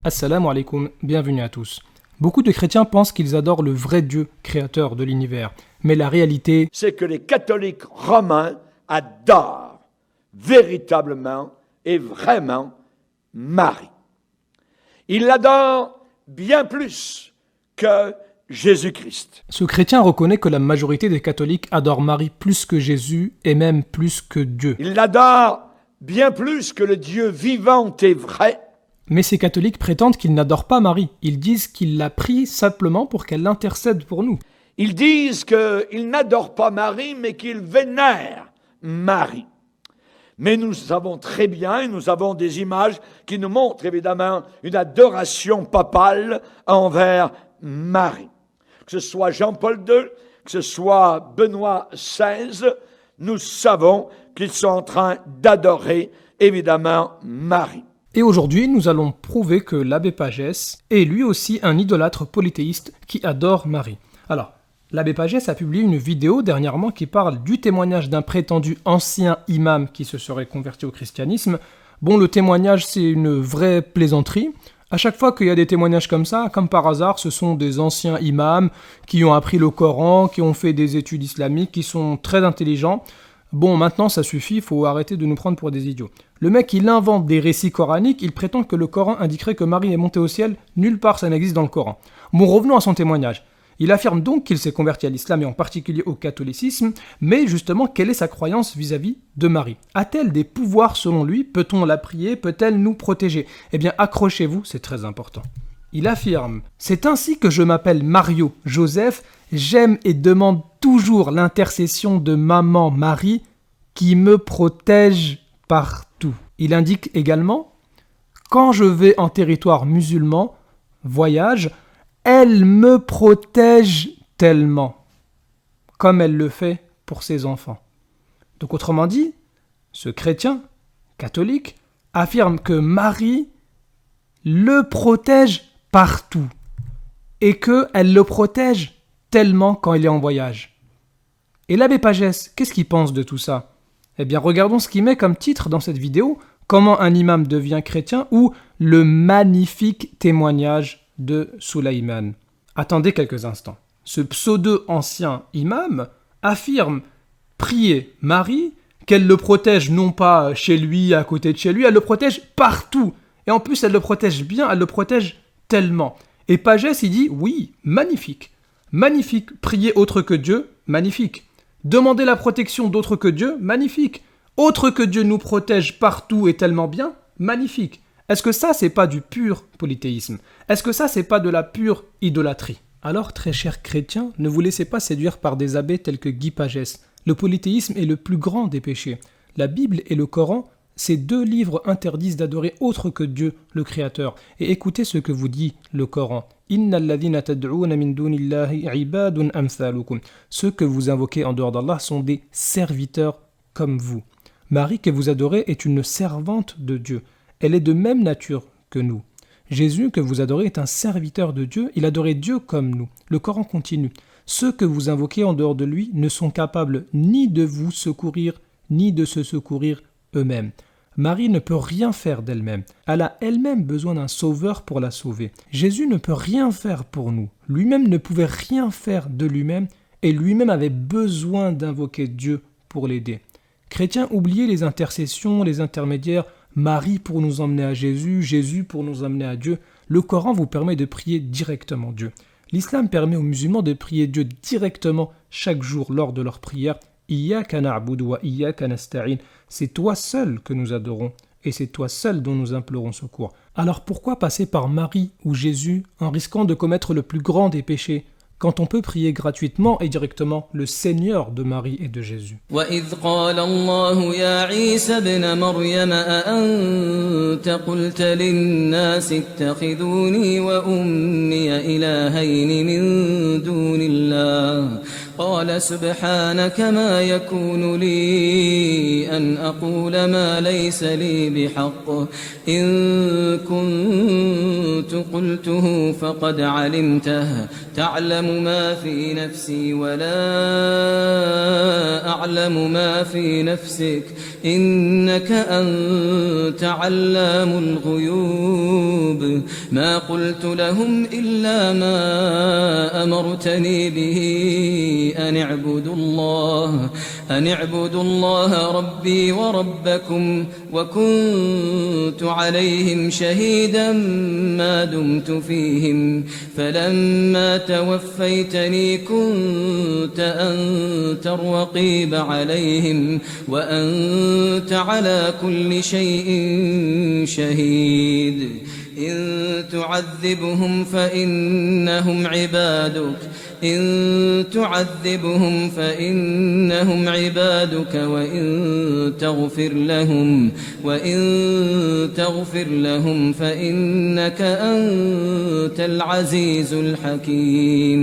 Assalamu alaikum, bienvenue à tous. Beaucoup de chrétiens pensent qu'ils adorent le vrai Dieu, créateur de l'univers. Mais la réalité, c'est que les catholiques romains adorent véritablement et vraiment Marie. Ils l'adorent bien plus que Jésus-Christ. ce chrétien reconnaît que la majorité des catholiques adorent Marie plus que Jésus et même plus que Dieu. Ils l'adorent bien plus que le Dieu vivant et vrai. Mais ces catholiques prétendent qu'ils n'adorent pas Marie. Ils disent qu'ils la prient simplement pour qu'elle intercède pour nous. Ils disent qu'ils n'adorent pas Marie, mais qu'ils vénèrent Marie. Mais nous savons très bien, et nous avons des images qui nous montrent évidemment une adoration papale envers Marie. Que ce soit Jean-Paul II, que ce soit Benoît XVI, nous savons qu'ils sont en train d'adorer évidemment Marie. Et aujourd'hui, nous allons prouver que l'abbé Pagès est lui aussi un idolâtre polythéiste qui adore Marie. Alors, l'abbé Pagès a publié une vidéo dernièrement qui parle du témoignage d'un prétendu ancien imam qui se serait converti au christianisme. Bon, le témoignage, c'est une vraie plaisanterie. À chaque fois qu'il y a des témoignages comme ça, comme par hasard, ce sont des anciens imams qui ont appris le Coran, qui ont fait des études islamiques, qui sont très intelligents. Bon, maintenant ça suffit, il faut arrêter de nous prendre pour des idiots. Le mec, il invente des récits coraniques, il prétend que le Coran indiquerait que Marie est montée au ciel, nulle part ça n'existe dans le Coran. Bon, revenons à son témoignage. Il affirme donc qu'il s'est converti à l'islam et en particulier au catholicisme, mais justement, quelle est sa croyance vis-à-vis de Marie ? A-t-elle des pouvoirs selon lui ? Peut-on la prier ? Peut-elle nous protéger ? Eh bien, accrochez-vous, c'est très important. Il affirme « C'est ainsi que je m'appelle Mario Joseph, j'aime et demande toujours l'intercession de maman Marie qui me protège partout. » Il indique également « Quand je vais en territoire musulman, voyage, elle me protège tellement, comme elle le fait pour ses enfants. » Donc autrement dit, ce chrétien catholique affirme que Marie le protège partout et qu'elle le protège tellement quand il est en voyage. Et l'abbé Pagès, qu'est-ce qu'il pense de tout ça ? Eh bien, regardons ce qu'il met comme titre dans cette vidéo, Comment un imam devient chrétien ou le magnifique témoignage de Sulayman. Attendez quelques instants. Ce pseudo-ancien imam affirme prier Marie, qu'elle le protège non pas chez lui, à côté de chez lui, elle le protège partout. Et en plus, elle le protège bien, elle le protège tellement. Et Pagès, il dit, oui, magnifique. Magnifique. Prier autre que Dieu, magnifique. Demander la protection d'autre que Dieu, magnifique. Autre que Dieu nous protège partout et tellement bien, magnifique. Est-ce que ça, c'est pas du pur polythéisme ? Est-ce que ça, c'est pas de la pure idolâtrie ? Alors, très chers chrétiens, ne vous laissez pas séduire par des abbés tels que Guy Pagès. Le polythéisme est le plus grand des péchés. La Bible et le Coran, ces deux livres interdisent d'adorer autre que Dieu, le Créateur. Et écoutez ce que vous dit le Coran. Ceux que vous invoquez en dehors d'Allah sont des serviteurs comme vous. Marie que vous adorez est une servante de Dieu. Elle est de même nature que nous. Jésus que vous adorez est un serviteur de Dieu. Il adorait Dieu comme nous. Le Coran continue. Ceux que vous invoquez en dehors de lui ne sont capables ni de vous secourir, ni de se secourir eux-mêmes. Marie ne peut rien faire d'elle-même. Elle a elle-même besoin d'un sauveur pour la sauver. Jésus ne peut rien faire pour nous. Lui-même ne pouvait rien faire de lui-même et lui-même avait besoin d'invoquer Dieu pour l'aider. Chrétiens, oubliez les intercessions, les intermédiaires, Marie pour nous emmener à Jésus, Jésus pour nous emmener à Dieu. Le Coran vous permet de prier directement Dieu. L'islam permet aux musulmans de prier Dieu directement chaque jour lors de leur prière. Iyyaka na'budu wa iyyaka nasta'in. C'est toi seul que nous adorons et c'est toi seul dont nous implorons secours. Alors pourquoi passer par Marie ou Jésus en risquant de commettre le plus grand des péchés quand on peut prier gratuitement et directement le Seigneur de Marie et de Jésus. وَإِذْ قَالَ اللَّهُ يَا عِيسَى ابْنَ مَرْيَمَ أَأَنْتَ قُلْتَ لِلنَّاسِ اتَّخِذُونِي وَأُمِّيَ إِلَٰهَيْنِ مِن دُونِ اللَّهِ قال سبحانك ما يكون لي أن أقول ما ليس لي بحق إن كنت كنت قلته فقد علمته تعلم ما في نفسي ولا أعلم ما في نفسك إنك أنت علام الغيوب ما قلت لهم إلا ما أمرتني به أن اعبدوا الله ربي وربكم وكنت عليهم شهيدا ما دمت فيهم فلما توفيتني كنت أنت الرقيب عليهم وأنت على كل شيء شهيد إن تعذبهم فإنهم عبادك وإن تغفر لهم فإنك أنت العزيز الحكيم